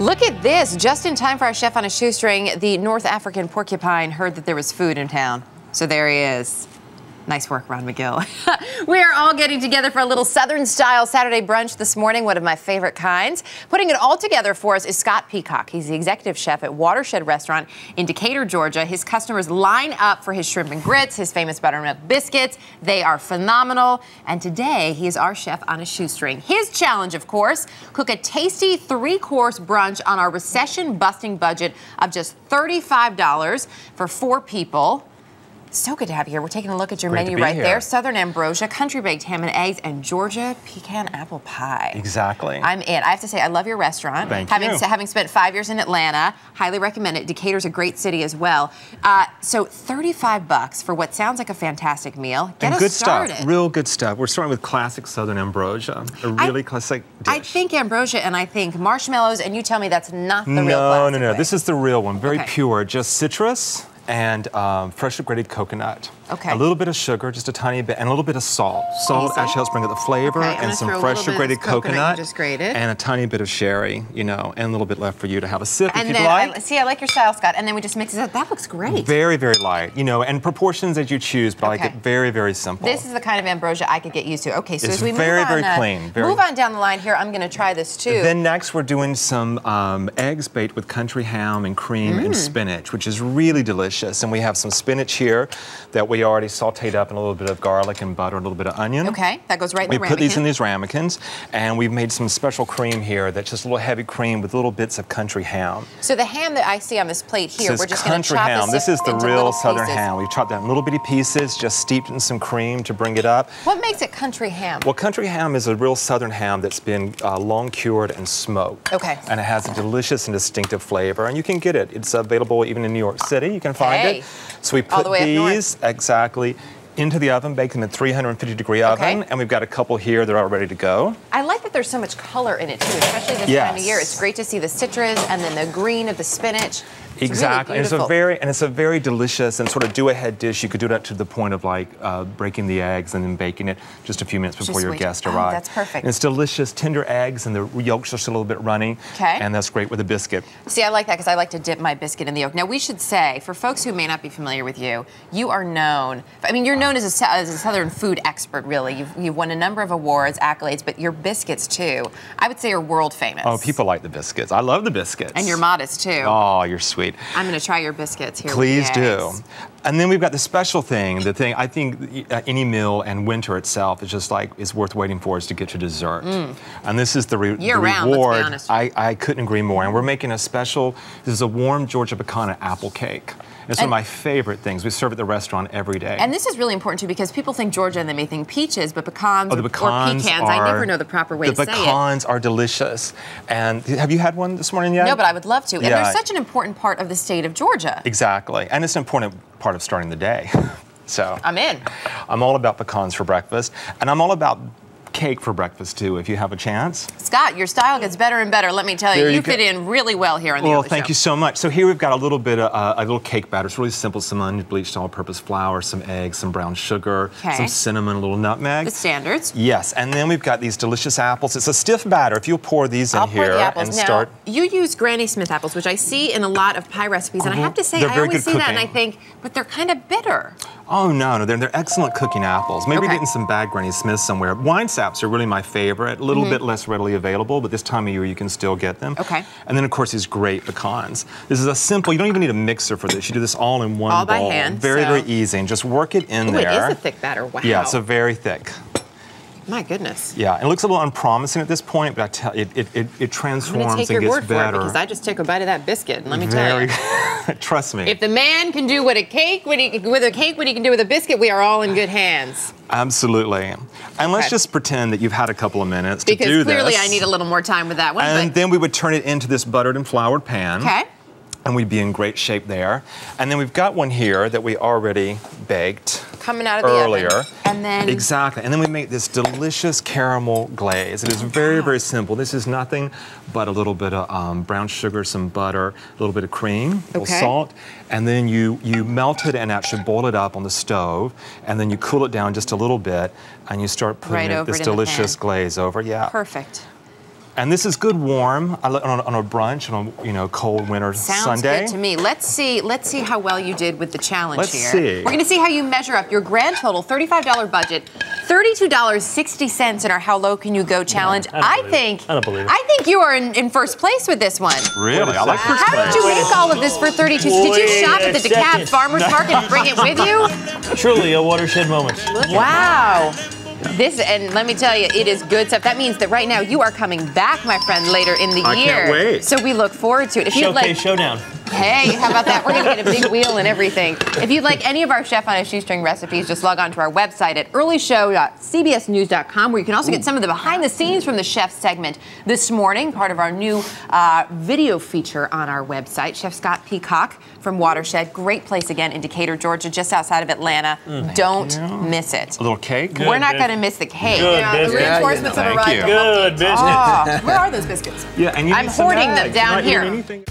Look at this. Just in time for our chef on a shoestring, the North African porcupine heard that there was food in town. So there he is. Nice work, Ron McGill. We are all getting together for a little Southern-style Saturday brunch this morning, one of my favorite kinds. Putting it all together for us is Scott Peacock. He's the executive chef at Watershed Restaurant in Decatur, Georgia. His customers line up for his shrimp and grits, his famous buttermilk biscuits. They are phenomenal. And today, he is our chef on a shoestring. His challenge, of course, cook a tasty three-course brunch on our recession-busting budget of just $35 for 4 people. So good to have you here. We're taking a look at your menu right there. Southern Ambrosia, country baked ham and eggs, and Georgia pecan apple pie. Exactly. I'm in. I have to say, I love your restaurant. Thank you. Having spent 5 years in Atlanta, highly recommend it. Decatur's a great city as well. So $35 for what sounds like a fantastic meal. Get us started. Stuff, real good stuff. We're starting with classic Southern Ambrosia, a really classic dish. I think Ambrosia and I think marshmallows, and you tell me that's not the real classic. No. This is the real one. Very pure, just citrus and freshly grated coconut. Okay. A little bit of sugar, just a tiny bit, and a little bit of salt. Salt actually helps bring out the flavor, and some freshly grated coconut, just grated, and a tiny bit of sherry, you know, and a little bit left for you to have a sip if you'd like. I like your style, Scott. And then we just mix it up. That looks great. Very, very light, you know, and proportions as you choose, but I like it very, very simple. This is the kind of ambrosia I could get used to. Okay, so it's as we very clean. Move on down the line here, I'm going to try this too. Then next we're doing some eggs baked with country ham and cream and spinach, which is really delicious. And we have some spinach here that we already sauteed up in a little bit of garlic and butter, a little bit of onion. Okay, that goes right in the ramekin. We put these in these ramekins, and we've made some special cream here that's just a little heavy cream with little bits of country ham. So the ham that I see on this plate here, we're just going to chop ham. This is the real Southern pieces. ham. We've chopped that in little bitty pieces, just steeped in some cream to bring it up. What makes it country ham? Well, country ham is a real Southern ham that's been long cured and smoked. Okay. And it has a delicious and distinctive flavor, and you can get it. It's available even in New York City. You can find it. So we put these into the oven, bake them in 350-degree oven, and we've got a couple here that are all ready to go. I like that there's so much color in it too, especially this time of year. It's great to see the citrus and then the green of the spinach. Exactly, really and it's a very delicious and sort of do-ahead dish. You could do that to the point of like breaking the eggs and then baking it just a few minutes before your guest arrives. That's perfect. And it's delicious, tender eggs, and the yolks are still a little bit runny. And that's great with a biscuit. See, I like that because I like to dip my biscuit in the yolk. Now, we should say, for folks who may not be familiar with you, you are known. I mean, you're known as a Southern food expert, really. You've won a number of awards, accolades, but your biscuits too, I would say, are world famous. Oh, people like the biscuits. I love the biscuits. And you're modest too. Oh, you're sweet. I'm going to try your biscuits here. Please do. And then we've got the special thing. The thing I think any meal and winter itself is just like is worth waiting for is to get to dessert. And this is the reward. Let's be honest. I couldn't agree more. And we're making a special. This is a warm Georgia pecan apple cake. It's one of my favorite things. We serve at the restaurant every day. And this is really important too because people think Georgia and they may think peaches, but pecans, or pecans I never know the proper way to say it. The pecans are delicious. And have you had one this morning yet? No, but I would love to. And they're such an important part of the state of Georgia. Exactly. And it's an important part of starting the day. So I'm in. I'm all about pecans for breakfast. And I'm all about cake for breakfast too, if you have a chance. Scott, your style gets better and better. Let me tell you, you fit in really well here on the Well, thank you so much. So here we've got a little bit of a little cake batter. It's really simple: some unbleached all-purpose flour, some eggs, some brown sugar, some cinnamon, a little nutmeg. The standards. Yes, and then we've got these delicious apples. It's a stiff batter. If you'll pour these in here and start. You use Granny Smith apples, which I see in a lot of pie recipes, and I have to say, I always see that and I think, but they're kind of bitter. Oh, no, they're excellent cooking apples. Maybe getting some bad Granny Smith somewhere. Wine saps are really my favorite, a little bit less readily available, but this time of year you can still get them. And then, of course, these great pecans. This is a simple, you don't even need a mixer for this. You do this all in one bowl. By hand. Very, very easy, and just work it in there. It is a thick batter, wow. Yeah, it's a very thick. My goodness. Yeah, it looks a little unpromising at this point, but I tell you, it transforms and gets better. I'm going to take your word for it because I just took a bite of that biscuit, and let me tell you. Trust me. If the man can do what a cake, what he can do with a biscuit, we are all in good hands. Absolutely. And let's just pretend that you've had a couple of minutes to do this. Because clearly I need a little more time with that one. And then we would turn it into this buttered and floured pan. And we'd be in great shape there. And then we've got one here that we already baked. Coming out of the oven. And then... Exactly. And then we make this delicious caramel glaze. It is very, very simple. This is nothing but a little bit of brown sugar, some butter, a little bit of cream, a little salt. And then you melt it and actually boil it up on the stove. And then you cool it down just a little bit. And you start putting this delicious glaze over. Perfect. And this is good warm on a brunch on a cold winter Sounds Sunday. good to me. Let's see how well you did with the challenge Let's here. see. We're going to see how you measure up. Your grand total, $35 budget, $32.60 in our How Low Can You Go challenge. I don't believe it. I think you are in first place with this one. Really? I like first How place. did you make all of this for 32? Did you shop at the DeKalb Farmers Market and bring it with you? Truly a watershed moment. Wow. And let me tell you, it is good stuff. That means that right now you are coming back, my friend, later in the year. I can't wait. So we look forward to it. If you'd like, Showdown. hey, how about that? We're going to get a big wheel and everything. If you'd like any of our Chef on a Shoestring recipes, just log on to our website at earlyshow.cbsnews.com, where you can also get some of the behind the scenes from the chef segment this morning, part of our new video feature on our website. Chef Scott Peacock from Watershed. Great place again in Decatur, Georgia, just outside of Atlanta. Don't miss it. A little cake? We're not going to miss the cake. Good The business. reinforcements have Thank arrived. you. Good business. Oh, where are those biscuits? Yeah, and you I'm need some hoarding them eggs. down You're not eating here. anything.